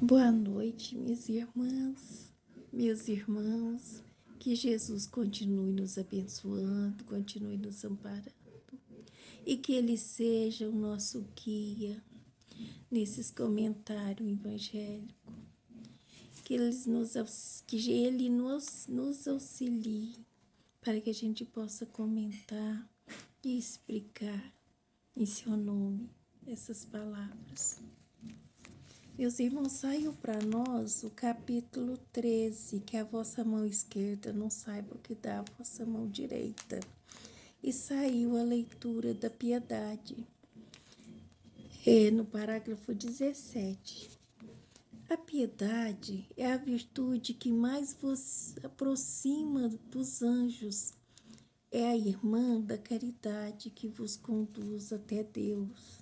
Boa noite, minhas irmãs, meus irmãos. Que Jesus continue nos abençoando, continue nos amparando e que Ele seja o nosso guia nesses comentários evangélicos. Que Ele nos auxilie para que a gente possa comentar e explicar em seu nome essas palavras. Meus irmãos, saiu para nós o capítulo 13, que a vossa mão esquerda não saiba o que dá a vossa mão direita. E saiu a leitura da piedade, no parágrafo 17. A piedade é a virtude que mais vos aproxima dos anjos. É a irmã da caridade que vos conduz até Deus.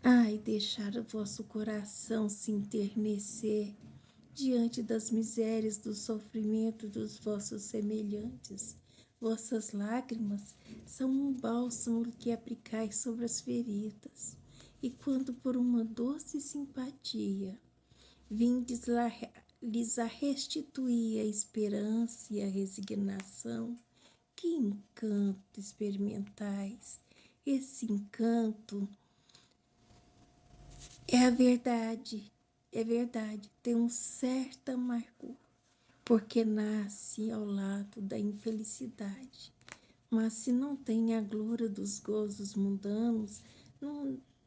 Ai, deixar o vosso coração se enternecer diante das misérias do sofrimento dos vossos semelhantes. Vossas lágrimas são um bálsamo que aplicais sobre as feridas, e quando por uma doce simpatia vindes lhes a restituir a esperança e a resignação, que encanto experimentais! Esse encanto é verdade, tem um certo amargor, porque nasce ao lado da infelicidade. Mas se não tem a glória dos gozos mundanos,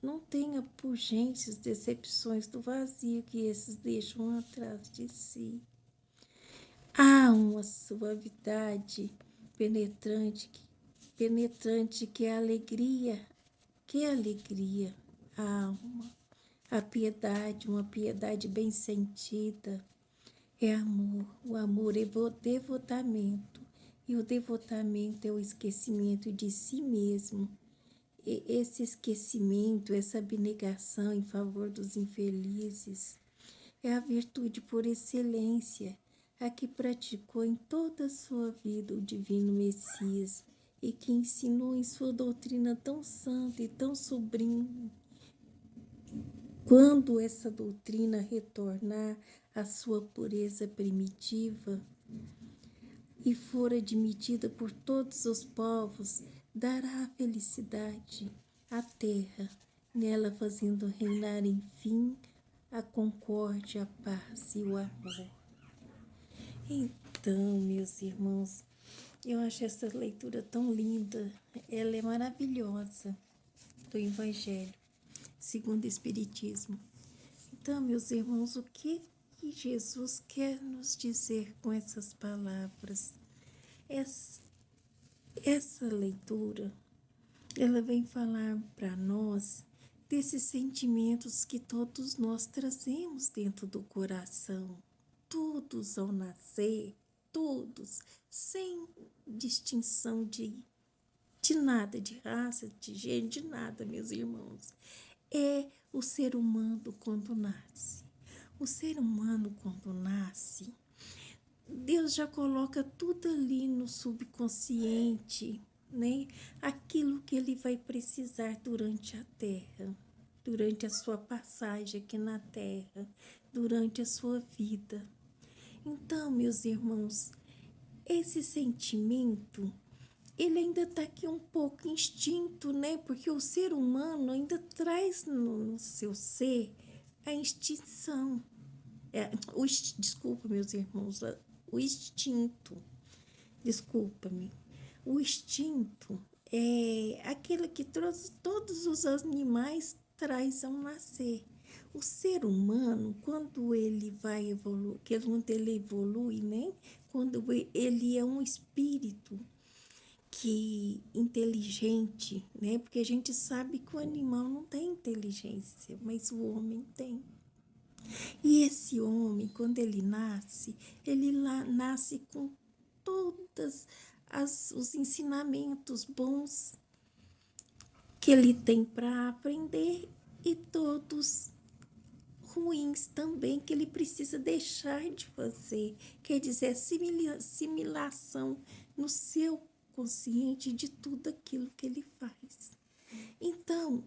não tenha pungentes decepções do vazio que esses deixam atrás de si. Há uma suavidade penetrante que é alegria, a alma. A piedade, uma piedade bem sentida, é amor. O amor é devotamento, e o devotamento é o esquecimento de si mesmo. E esse esquecimento, essa abnegação em favor dos infelizes, é a virtude por excelência, a que praticou em toda a sua vida o divino Messias, e que ensinou em sua doutrina tão santa e tão sublime. Quando essa doutrina retornar à sua pureza primitiva e for admitida por todos os povos, dará a felicidade à terra, nela fazendo reinar, enfim, a concórdia, a paz e o amor. Então, meus irmãos, eu acho essa leitura tão linda, ela é maravilhosa, do Evangelho segundo o Espiritismo. Então, meus irmãos, o que Jesus quer nos dizer com essas palavras? Essa leitura, ela vem falar para nós desses sentimentos que todos nós trazemos dentro do coração. Todos ao nascer, todos, sem distinção de nada, de raça, de gênero, de nada, meus irmãos. É o ser humano quando nasce. O ser humano quando nasce, Deus já coloca tudo ali no subconsciente, né? Aquilo que ele vai precisar durante a terra, durante a sua passagem aqui na terra, durante a sua vida. Então, meus irmãos, esse sentimento, ele ainda está aqui um pouco instinto, né? Porque o ser humano ainda traz no seu ser a extinção. Desculpa, meus irmãos, o instinto. Desculpa-me. O instinto é aquilo que todos os animais traz ao nascer. O ser humano, quando ele vai evoluir, quando ele evolui, né? Quando ele é um espírito que inteligente, né? Porque a gente sabe que o animal não tem inteligência, mas o homem tem. E esse homem, quando ele nasce nasce com todos os ensinamentos bons que ele tem para aprender e todos ruins também que ele precisa deixar de fazer. Quer dizer, assimilação no seu consciente de tudo aquilo que ele faz. Então,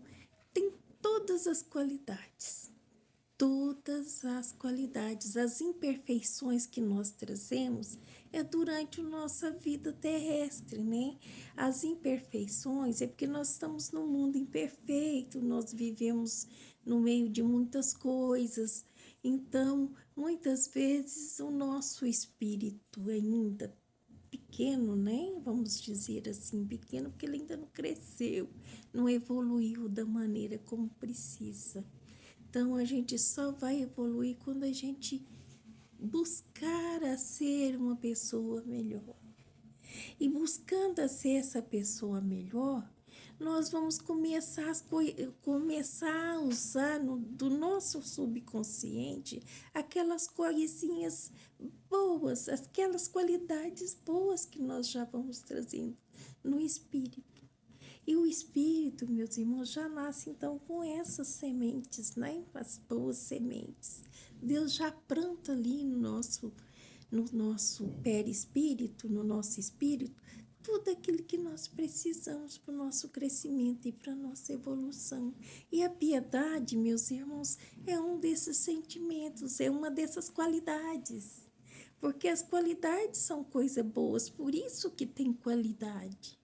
tem todas as qualidades, todas as qualidades, as imperfeições que nós trazemos é durante a nossa vida terrestre, né? As imperfeições é porque nós estamos num mundo imperfeito, nós vivemos no meio de muitas coisas, então muitas vezes o nosso espírito ainda pequeno, né? Vamos dizer assim, pequeno, porque ele ainda não cresceu, não evoluiu da maneira como precisa. Então, a gente só vai evoluir quando a gente buscar a ser uma pessoa melhor. E buscando a ser essa pessoa melhor, nós vamos começar a usar do nosso subconsciente aquelas coisinhas boas, aquelas qualidades boas que nós já vamos trazendo no espírito. E o espírito, meus irmãos, já nasce então com essas sementes, né? As boas sementes. Deus já planta ali no nosso perispírito, no nosso espírito, tudo aquilo que nós precisamos para o nosso crescimento e para a nossa evolução. E a piedade, meus irmãos, é um desses sentimentos, é uma dessas qualidades. Porque as qualidades são coisas boas, por isso que tem qualidade.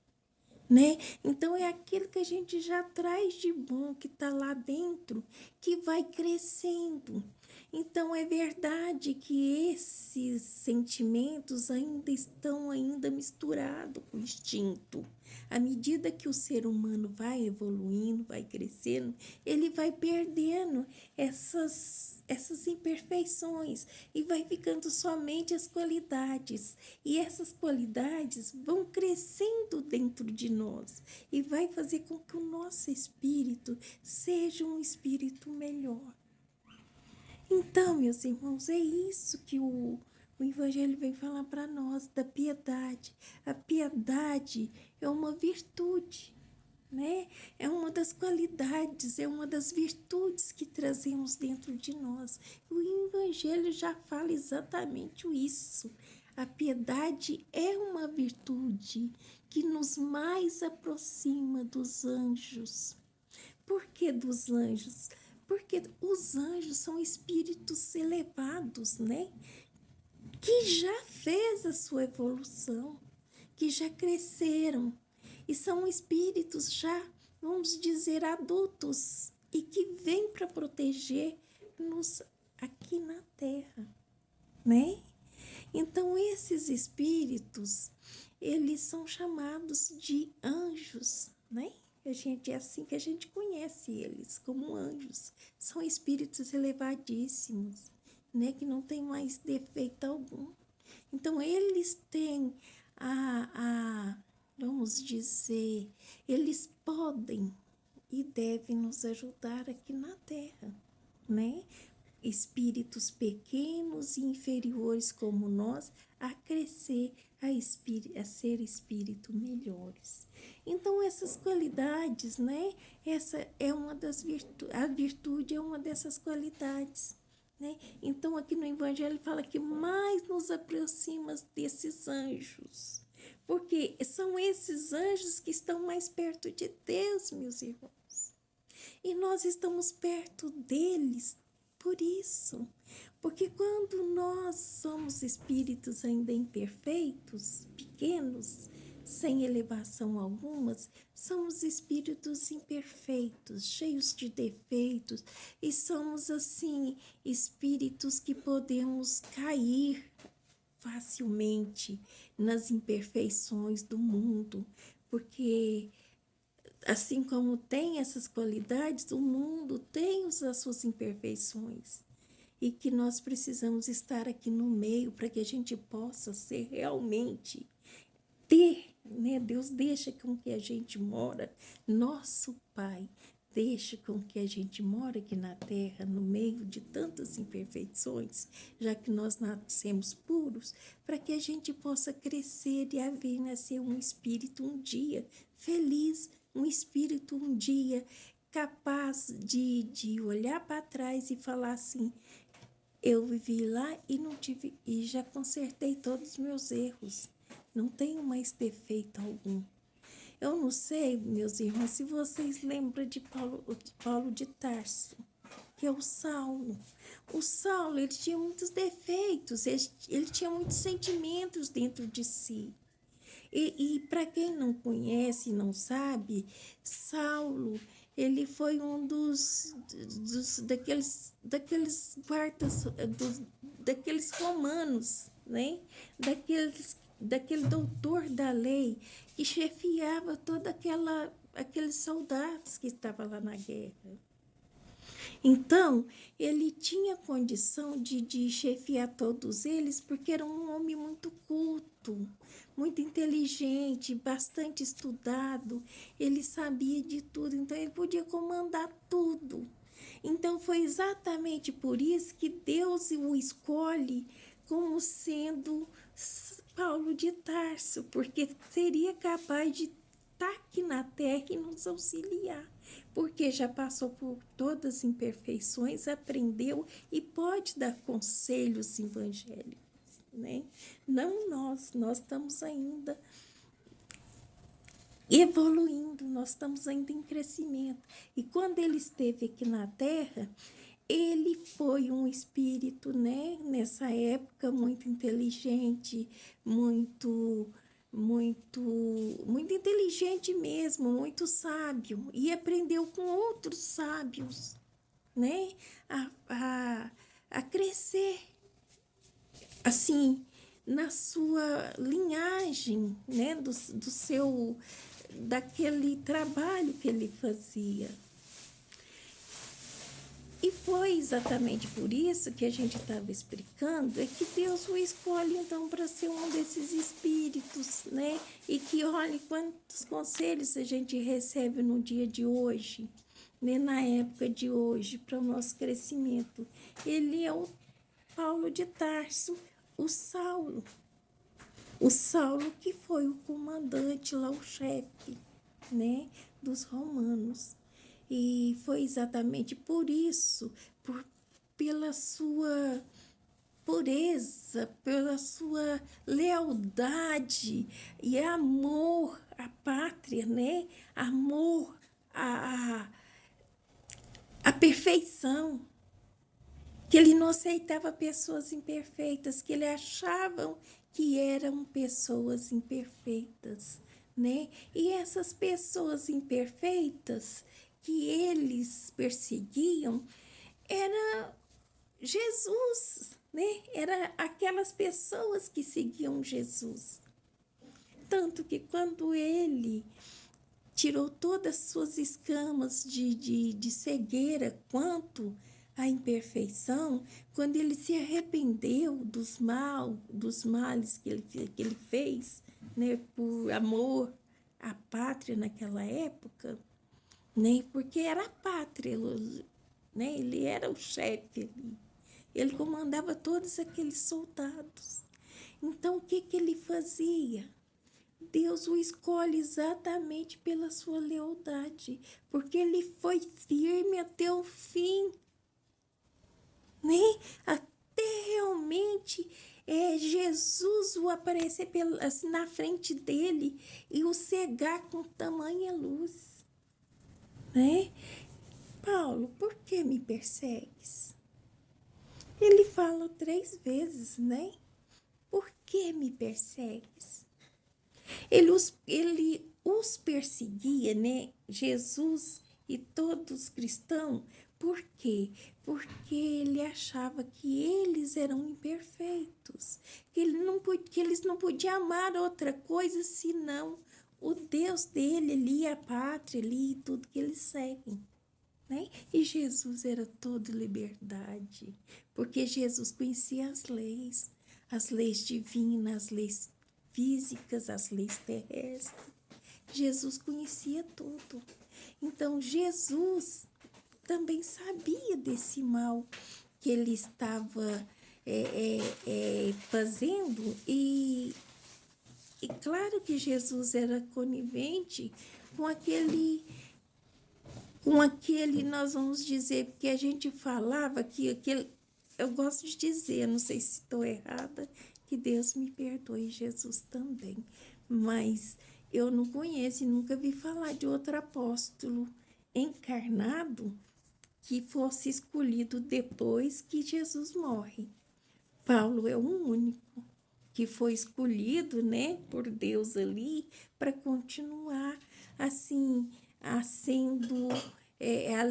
Né? Então é aquilo que a gente já traz de bom, que está lá dentro, que vai crescendo. Então é verdade que esses sentimentos ainda estão misturados com o instinto. À medida que o ser humano vai evoluindo, vai crescendo, ele vai perdendo essas imperfeições e vai ficando somente as qualidades. E essas qualidades vão crescendo dentro de nós e vai fazer com que o nosso espírito seja um espírito melhor. Então, meus irmãos, é isso que o Evangelho vem falar para nós, da piedade. A piedade é uma virtude, né? É uma das qualidades, é uma das virtudes que trazemos dentro de nós. O Evangelho já fala exatamente isso. A piedade é uma virtude que nos mais aproxima dos anjos. Por que dos anjos? Porque os anjos são espíritos elevados, né? Que já fez a sua evolução, que já cresceram e são espíritos já, vamos dizer, adultos e que vêm para proteger-nos aqui na Terra, né? Então, esses espíritos, eles são chamados de anjos, né? É assim que a gente conhece eles, como anjos. São espíritos elevadíssimos, né? Que não tem mais defeito algum. Então, eles têm vamos dizer, eles podem e devem nos ajudar aqui na Terra, né? Espíritos pequenos e inferiores como nós a crescer, a ser espírito melhores. Então, essas qualidades, né? Essa é uma das virtudes, a virtude é uma dessas qualidades, né? Então, aqui no Evangelho fala que mais nos aproxima desses anjos, porque são esses anjos que estão mais perto de Deus, meus irmãos. E nós estamos perto deles por isso, porque quando nós somos espíritos ainda imperfeitos, pequenos, sem elevação algumas, somos espíritos imperfeitos, cheios de defeitos, e somos assim espíritos que podemos cair facilmente nas imperfeições do mundo, porque assim como tem essas qualidades, o mundo tem as suas imperfeições. E que nós precisamos estar aqui no meio para que a gente possa ser realmente, né? Deus deixa com que a gente mora, nosso Pai deixa com que a gente mora aqui na Terra, no meio de tantas imperfeições, já que nós nascemos puros, para que a gente possa crescer e haver nascer um espírito um dia feliz, um espírito um dia capaz de olhar para trás e falar assim: eu vivi lá e não tive, e já consertei todos os meus erros, não tenho mais defeito algum. Eu não sei, meus irmãos, se vocês lembram de Paulo de Tarso. que é o Saulo. O Saulo, ele tinha muitos defeitos, ele tinha muitos sentimentos dentro de si. E para quem não conhece, não sabe, Saulo, ele foi um daqueles guardas, daqueles romanos, né? Daquele doutor da lei que chefiava toda aqueles soldados que estavam lá na guerra. Então, ele tinha condição de chefiar todos eles, porque era um homem muito culto, muito inteligente, bastante estudado, ele sabia de tudo, então ele podia comandar tudo. Então, foi exatamente por isso que Deus o escolhe como sendo Paulo de Tarso, porque seria capaz de estar aqui na terra e nos auxiliar, porque já passou por todas as imperfeições, aprendeu e pode dar conselhos evangélicos, né? Não nós estamos ainda evoluindo, nós estamos ainda em crescimento. E quando ele esteve aqui na terra, ele foi um espírito, né, nessa época, muito inteligente, muito inteligente mesmo, muito sábio, e aprendeu com outros sábios, né, a crescer, assim, na sua linhagem, né, daquele trabalho que ele fazia. E foi exatamente por isso que a gente estava explicando, é que Deus o escolhe, então, para ser um desses espíritos, né? E que, olha, quantos conselhos a gente recebe no dia de hoje, né? Na época de hoje, para o nosso crescimento. Ele é o Paulo de Tarso, o Saulo. O Saulo que foi o comandante lá, o chefe, né? Dos romanos. E foi exatamente por isso, pela sua pureza, pela sua lealdade e amor à pátria, né? Amor à perfeição, que ele não aceitava pessoas imperfeitas, que ele achavam que eram pessoas imperfeitas, né? E essas pessoas imperfeitas que eles perseguiam era Jesus, né? Era aquelas pessoas que seguiam Jesus. Tanto que quando ele tirou todas as suas escamas de cegueira quanto à imperfeição, quando ele se arrependeu dos males que ele fez, né, por amor à pátria naquela época, né? Porque era a pátria, né? Ele era o chefe ali. Ele comandava todos aqueles soldados. Então, o que ele fazia? Deus o escolhe exatamente pela sua lealdade, porque ele foi firme até o fim, né? Até realmente Jesus o aparecer assim, na frente dele e o cegar com tamanha luz. Né? Paulo, por que me persegues? Ele fala 3 vezes, né? Por que me persegues? Ele os perseguia, né? Jesus e todos os cristãos. Por quê? Porque ele achava que eles eram imperfeitos, que eles não podiam amar outra coisa senão o Deus dele ali, a pátria ali, tudo que eles seguem, né? E Jesus era todo liberdade, porque Jesus conhecia as leis divinas, as leis físicas, as leis terrestres. Jesus conhecia tudo. Então, Jesus também sabia desse mal que ele estava fazendo e claro que Jesus era conivente com aquele, nós vamos dizer, porque a gente falava que aquele, eu gosto de dizer, não sei se estou errada, que Deus me perdoe, Jesus também, mas eu não conheço e nunca vi falar de outro apóstolo encarnado que fosse escolhido depois que Jesus morre. Paulo é o único que foi escolhido, né, por Deus ali para continuar assim, sendo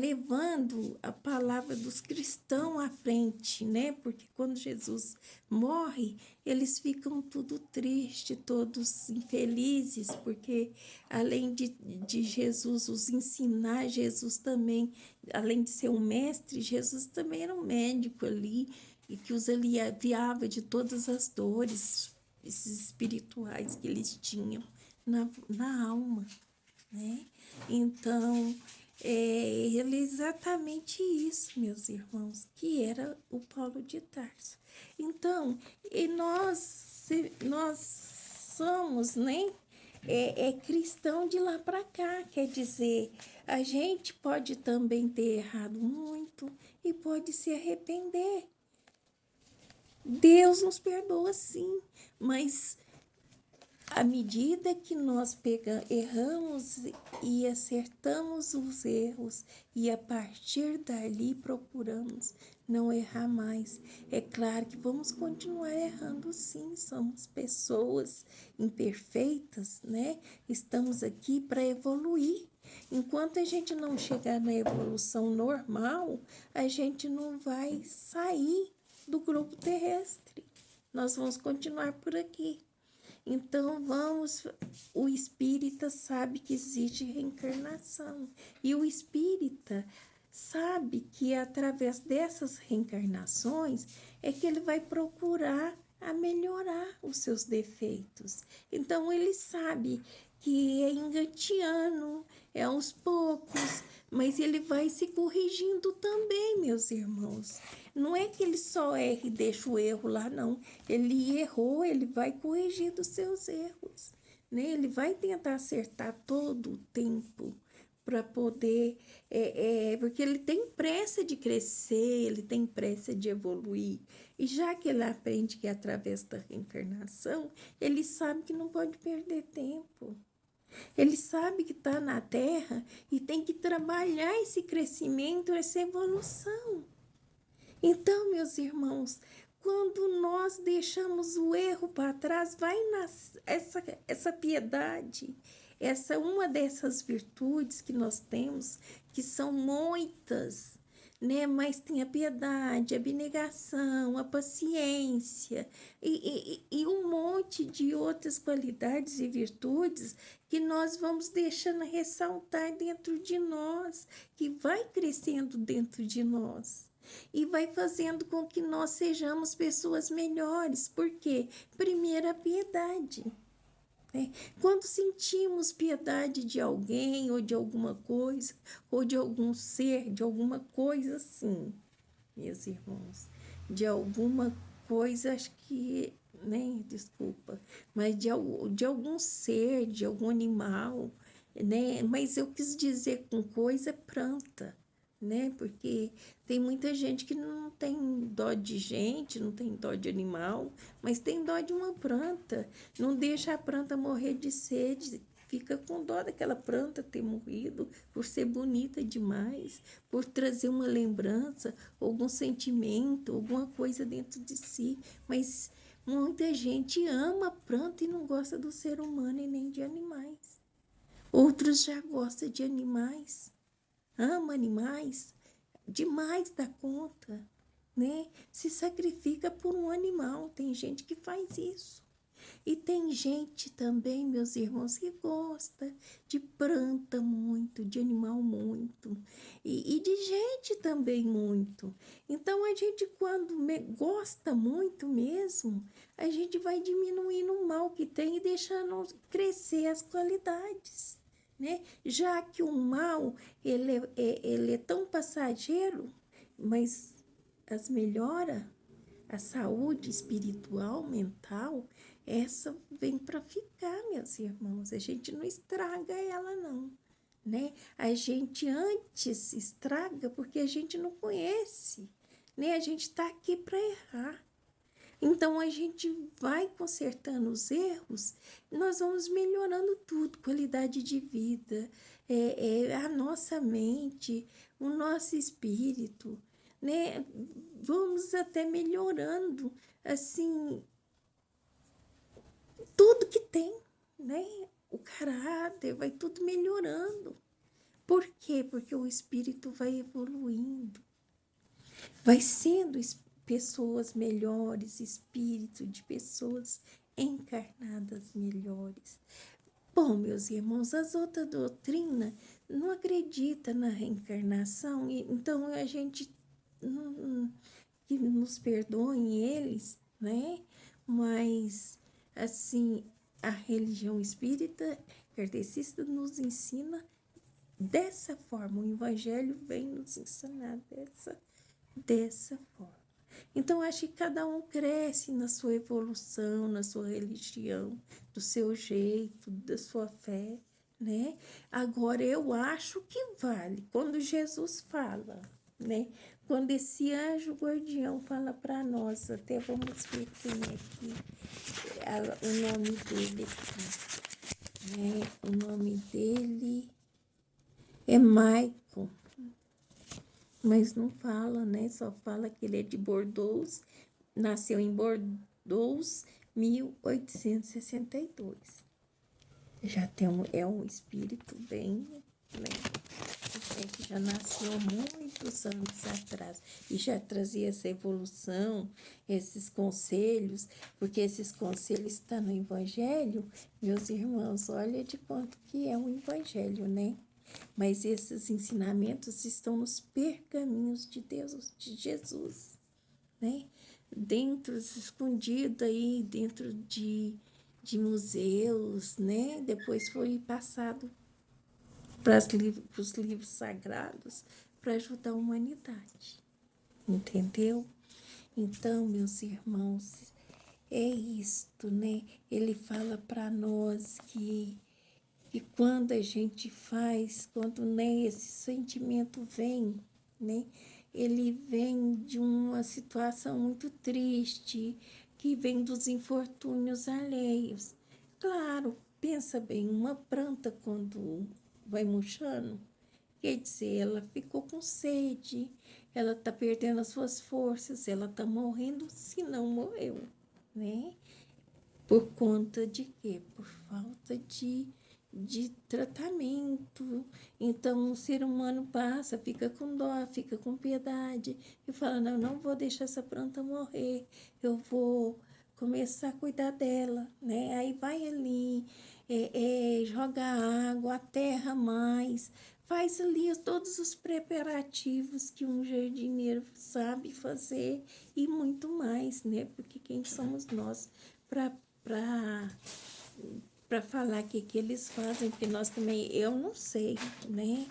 levando a palavra dos cristãos à frente, né? Porque quando Jesus morre, eles ficam tudo tristes, todos infelizes, porque além de Jesus os ensinar, Jesus também, além de ser um mestre, Jesus também era um médico ali, e que os aliviava de todas as dores esses espirituais que eles tinham na alma, né? Então, ele é exatamente isso, meus irmãos, que era o Paulo de Tarso. Então, nós somos, né? Cristão de lá para cá, quer dizer, a gente pode também ter errado muito e pode se arrepender. Deus nos perdoa sim, mas à medida que nós erramos e acertamos os erros, e a partir dali procuramos não errar mais, é claro que vamos continuar errando sim, somos pessoas imperfeitas, né? Estamos aqui para evoluir. Enquanto a gente não chegar na evolução normal, a gente não vai sair do globo terrestre. Nós vamos continuar por aqui. Então, o espírita sabe que existe reencarnação. E o espírita sabe que através dessas reencarnações é que ele vai procurar a melhorar os seus defeitos. Então, ele sabe que é engateando, é aos poucos, mas ele vai se corrigindo também, meus irmãos. Não é que ele só erra e deixa o erro lá, não. Ele errou, ele vai corrigir os seus erros, né? Ele vai tentar acertar todo o tempo para poder, porque ele tem pressa de crescer, ele tem pressa de evoluir. E já que ele aprende que é através da reencarnação, ele sabe que não pode perder tempo. Ele sabe que está na Terra e tem que trabalhar esse crescimento, essa evolução. Então, meus irmãos, quando nós deixamos o erro para trás, vai essa piedade, essa uma dessas virtudes que nós temos, que são muitas, né? Mas tem a piedade, a abnegação, a paciência e um monte de outras qualidades e virtudes que nós vamos deixando ressaltar dentro de nós, que vai crescendo dentro de nós. E vai fazendo com que nós sejamos pessoas melhores. Por quê? Primeiro, a piedade. Né? Quando sentimos piedade de alguém, ou de alguma coisa, ou de algum ser, de alguma coisa assim, meus irmãos, de alguma coisa, acho que, né, desculpa, mas de algum ser, de algum animal, né? Mas eu quis dizer com coisa planta, né? Porque tem muita gente que não tem dó de gente, não tem dó de animal, mas tem dó de uma planta. Não deixa a planta morrer de sede, fica com dó daquela planta ter morrido por ser bonita demais, por trazer uma lembrança, algum sentimento, alguma coisa dentro de si. Mas muita gente ama a planta e não gosta do ser humano e nem de animais. Outros já gostam de animais, ama animais demais da conta, né? Se sacrifica por um animal. Tem gente que faz isso. E tem gente também, meus irmãos, que gosta de planta muito, de animal muito, e de gente também muito. Então, a gente, quando gosta muito mesmo, a gente vai diminuindo o mal que tem e deixando crescer as qualidades. Né? Já que o mal ele é tão passageiro, mas as melhora, a saúde espiritual, mental, essa vem para ficar, meus irmãos. A gente não estraga ela, não. Né? A gente antes estraga porque a gente não conhece. Né? A gente está aqui para errar. Então, a gente vai consertando os erros, nós vamos melhorando tudo, qualidade de vida, a nossa mente, o nosso espírito, né? Vamos até melhorando, assim, tudo que tem, né? O caráter vai tudo melhorando. Por quê? Porque o espírito vai evoluindo, vai sendo pessoas melhores, espírito de pessoas encarnadas melhores. Bom, meus irmãos, as outras doutrinas não acreditam na reencarnação, então a gente que nos perdoem eles, né? Mas, assim, a religião espírita kardecista nos ensina dessa forma, o evangelho vem nos ensinar dessa forma. Então, acho que cada um cresce na sua evolução, na sua religião, do seu jeito, da sua fé, né? Agora, eu acho que vale quando Jesus fala, né? Quando esse anjo guardião fala para nós, até vamos ver quem é aqui, o nome dele aqui, né? O nome dele é Michael, mas não fala, né? Só fala que ele é de Bordeaux, nasceu em Bordeaux, 1862. Já tem é um espírito bem, né? Que já nasceu muitos anos atrás e já trazia essa evolução, esses conselhos, porque esses conselhos estão no Evangelho, meus irmãos, olha de quanto que é o Evangelho, né? Mas esses ensinamentos estão nos pergaminhos de Deus, de Jesus, né? Dentro, escondido aí, dentro de museus, né? Depois foi passado para os livros sagrados para ajudar a humanidade, entendeu? Então, meus irmãos, é isto, né? Ele fala para nós que quando a gente faz, quando, né, esse sentimento vem, né, ele vem de uma situação muito triste, que vem dos infortúnios alheios. Claro, pensa bem, uma planta quando vai murchando, quer dizer, ela ficou com sede, ela está perdendo as suas forças, ela está morrendo, se não morreu, né? Por conta de quê? Por falta de tratamento. Então, o ser humano passa, fica com dó, fica com piedade e fala, não vou deixar essa planta morrer, eu vou começar a cuidar dela, né? Aí vai ali, joga água, aterra mais, faz ali todos os preparativos que um jardineiro sabe fazer e muito mais, né? Porque quem somos nós para falar que eles fazem, porque nós também, eu não sei, né?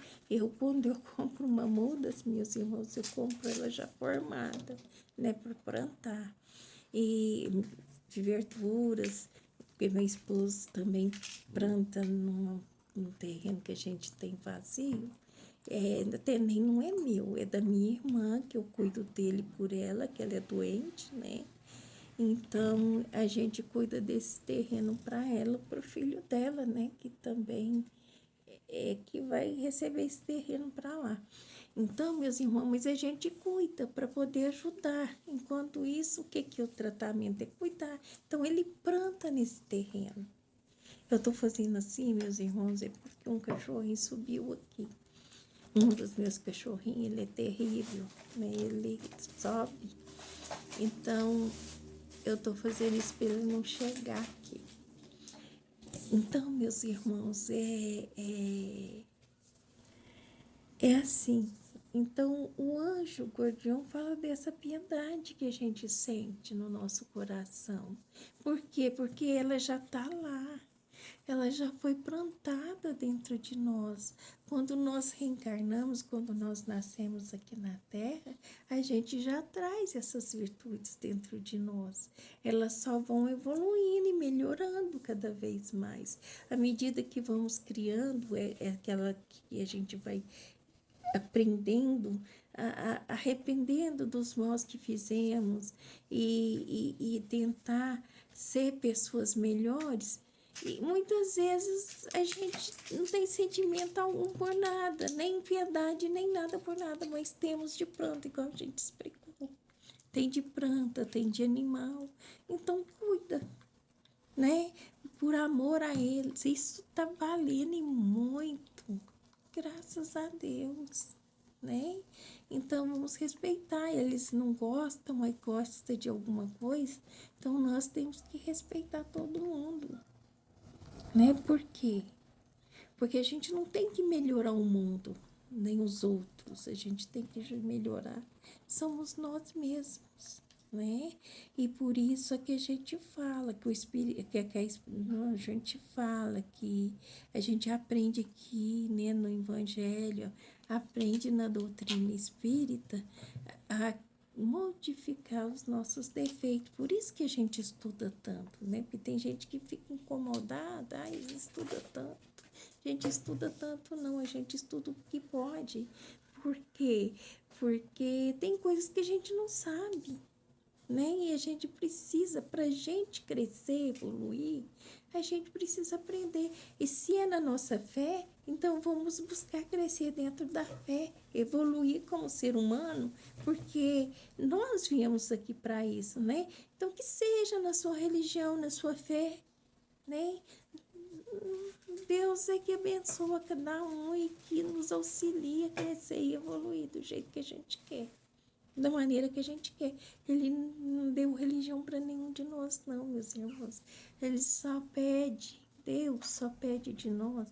Quando eu compro uma muda, meus irmãos, eu compro ela já formada, né? Para plantar. E de verduras, porque meu esposo também planta num terreno que a gente tem vazio. Até nem não é meu, é da minha irmã, que eu cuido dele por ela, que ela é doente, né? Então, a gente cuida desse terreno para ela, para o filho dela, né? Que também que vai receber esse terreno para lá. Então, meus irmãos, mas a gente cuida para poder ajudar. Enquanto isso, o que o tratamento é cuidar? Então, ele planta nesse terreno. Eu estou fazendo assim, meus irmãos, é porque um cachorrinho subiu aqui. Um dos meus cachorrinhos, ele é terrível, né? Ele sobe. Então, eu estou fazendo isso para ele não chegar aqui. Então, meus irmãos, é assim. Então, o anjo guardião fala dessa piedade que a gente sente no nosso coração. Por quê? Porque ela já está lá. Ela já foi plantada dentro de nós. Quando nós reencarnamos, quando nós nascemos aqui na Terra, a gente já traz essas virtudes dentro de nós. Elas só vão evoluindo e melhorando cada vez mais. À medida que vamos criando, é aquela que a gente vai aprendendo, arrependendo dos maus que fizemos e tentar ser pessoas melhores. E muitas vezes a gente não tem sentimento algum por nada, nem piedade, nem nada por nada, mas temos de planta, igual a gente explicou. Tem de planta, tem de animal. Então, cuida, né? Por amor a eles. Isso tá valendo muito, graças a Deus, né? Então, vamos respeitar. Eles não gostam, mas gostam de alguma coisa. Então, nós temos que respeitar todo mundo, né? Por quê? Porque a gente não tem que melhorar o mundo, nem os outros. A gente tem que melhorar. Somos nós mesmos, né? E por isso é que a gente fala que o espírito, a gente fala que a gente aprende aqui, né, no Evangelho, aprende na doutrina espírita a modificar os nossos defeitos. Por isso que a gente estuda tanto, né? Porque tem gente que fica incomodada, estuda tanto. A gente estuda tanto, não, a gente estuda o que pode. Por quê? Porque tem coisas que a gente não sabe, né? E a gente precisa, para a gente crescer, evoluir, a gente precisa aprender. E se é na nossa fé, então vamos buscar crescer dentro da fé, evoluir como ser humano, porque nós viemos aqui para isso, né? Então que seja na sua religião, na sua fé, né? Deus é que abençoa cada um e que nos auxilia a crescer e evoluir do jeito que a gente quer, da maneira que a gente quer. Ele não deu religião para nenhum de nós, não, meus irmãos. Ele só pede, Deus só pede de nós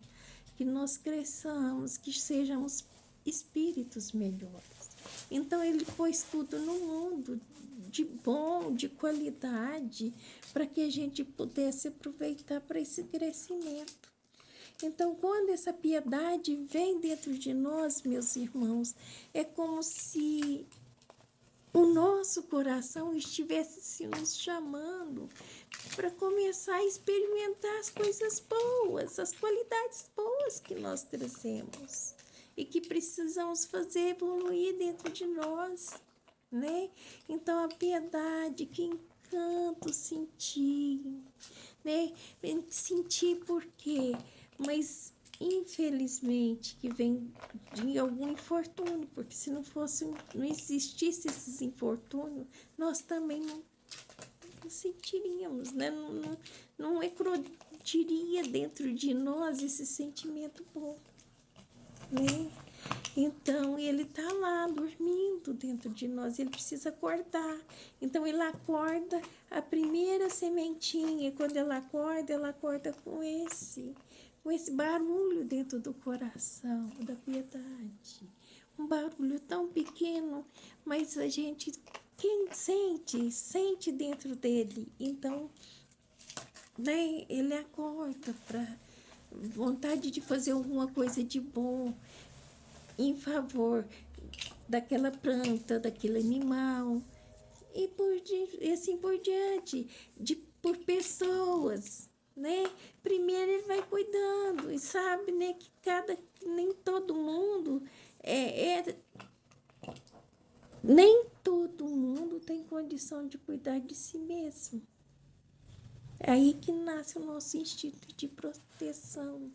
que nós cresçamos, que sejamos espíritos melhores. Então, ele pôs tudo no mundo de bom, de qualidade, para que a gente pudesse aproveitar para esse crescimento. Então, quando essa piedade vem dentro de nós, meus irmãos, é como se o nosso coração estivesse se nos chamando para começar a experimentar as coisas boas, as qualidades boas que nós trazemos e que precisamos fazer evoluir dentro de nós, né? Então, a piedade, que encanto sentir, né? Sentir por quê? Mas infelizmente que vem de algum infortúnio, porque se não fosse, não existisse esses infortúnios, nós também não sentiríamos, né? Não eclodiria dentro de nós esse sentimento bom, né? Então, ele está lá, dormindo dentro de nós, ele precisa acordar. Então, ele acorda a primeira sementinha, e quando ela acorda com esse barulho dentro do coração, da piedade. Um barulho tão pequeno, mas a gente, quem sente dentro dele. Então, né, ele acorda para vontade de fazer alguma coisa de bom em favor daquela planta, daquele animal, e assim por diante, por pessoas, né? Primeiro ele vai cuidando e sabe, né, que nem todo mundo nem todo mundo tem condição de cuidar de si mesmo. É aí que nasce o nosso instinto de proteção,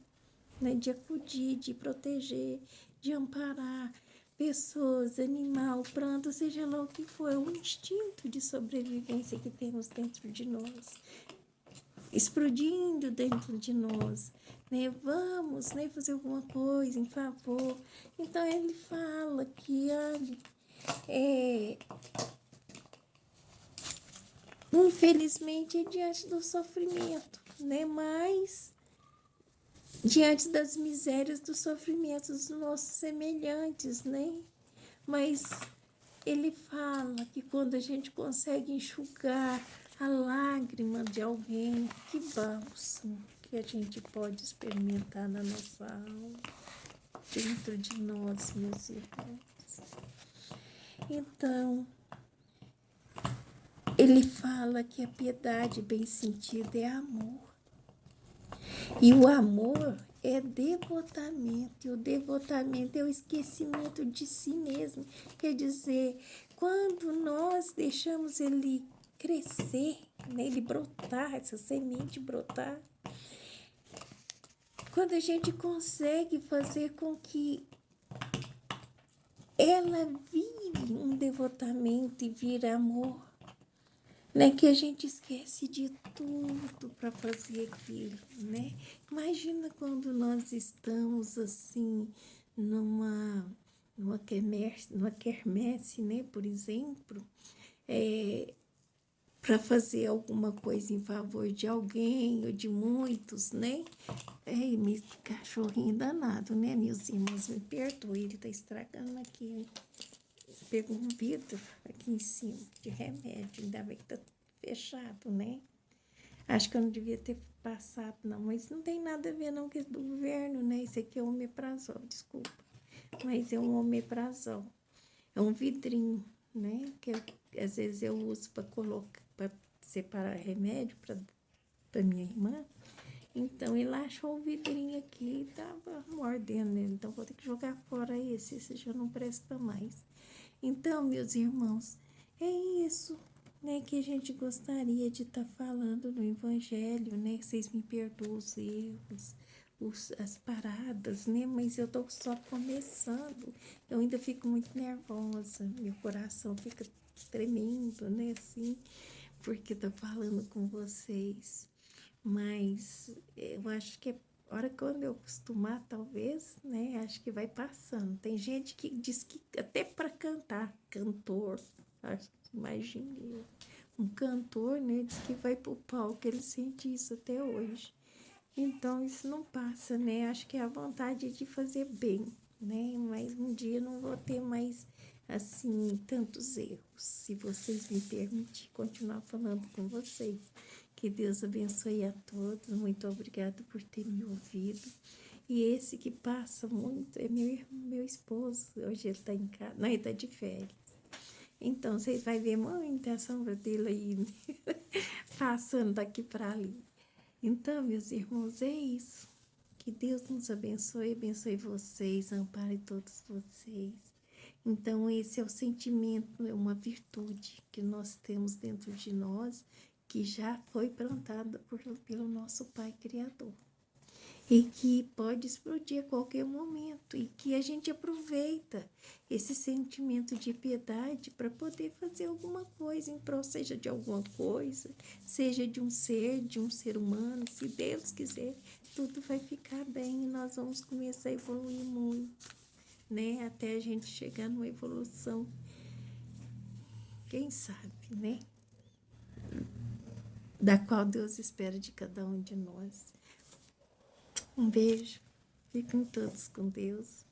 né? De acudir, de proteger, de amparar pessoas, animal, planta, seja lá o que for, é um instinto de sobrevivência que temos dentro de nós, explodindo dentro de nós, né? Vamos, né, fazer alguma coisa em favor. Então ele fala que infelizmente é diante do sofrimento, né? Mas diante das misérias, dos sofrimentos dos nossos semelhantes, né? Mas ele fala que quando a gente consegue enxugar a lágrima de alguém, que bálsamo que a gente pode experimentar na nossa alma, dentro de nós, meus irmãos. Então, ele fala que a piedade bem sentida é amor. E o amor é devotamento, e o devotamento é o esquecimento de si mesmo. Quer dizer, quando nós deixamos ele crescer, né? Ele brotar, essa semente brotar. Quando a gente consegue fazer com que ela vire um devotamento e vire amor, né? Que a gente esquece de tudo para fazer aquilo, né? Imagina quando nós estamos assim numa quermesse, né? Por exemplo, para fazer alguma coisa em favor de alguém ou de muitos, né? Me cachorrinho danado, né? Meus irmãos, me perdoem, ele tá estragando aqui. Pegou um vidro aqui em cima de remédio, ainda bem que tá fechado, né? Acho que eu não devia ter passado, não, mas não tem nada a ver não com esse do governo, né? Esse aqui é omeprazol, desculpa, mas é um omeprazol, é um vidrinho, né? Que às vezes eu uso para colocar, para separar remédio para minha irmã. Então, ele achou o vidrinho aqui e tava mordendo ele. Então, vou ter que jogar fora esse já não presta mais. Então, meus irmãos, é isso, né, que a gente gostaria de estar falando no Evangelho, né? Vocês me perdoam os erros, as paradas, né? Mas eu tô só começando. Eu ainda fico muito nervosa, meu coração fica tremendo, né? Assim, porque tô falando com vocês. Mas eu acho que a hora quando eu acostumar, talvez, né? Acho que vai passando. Tem gente que diz que até para cantar, cantor, acho que imagine um cantor, né? Diz que vai pro palco, ele sente isso até hoje. Então isso não passa, né? Acho que é a vontade de fazer bem, né? Mas um dia não vou ter mais assim tantos erros, se vocês me permitirem continuar falando com vocês. Que Deus abençoe a todos. Muito obrigada por ter me ouvido. E esse que passa muito é meu esposo. Hoje ele está em casa. Não, ele está de férias. Então, vocês vão ver muita sombra dele aí, passando daqui para ali. Então, meus irmãos, é isso. Que Deus nos abençoe vocês, ampare todos vocês. Então, esse é o sentimento, é uma virtude que nós temos dentro de nós, que já foi plantada pelo nosso Pai Criador. E que pode explodir a qualquer momento. E que a gente aproveita esse sentimento de piedade para poder fazer alguma coisa em prol, seja de alguma coisa, seja de um ser humano. Se Deus quiser, tudo vai ficar bem e nós vamos começar a evoluir muito, né? Até a gente chegar numa evolução, quem sabe, né? Da qual Deus espera de cada um de nós. Um beijo. Fiquem todos com Deus.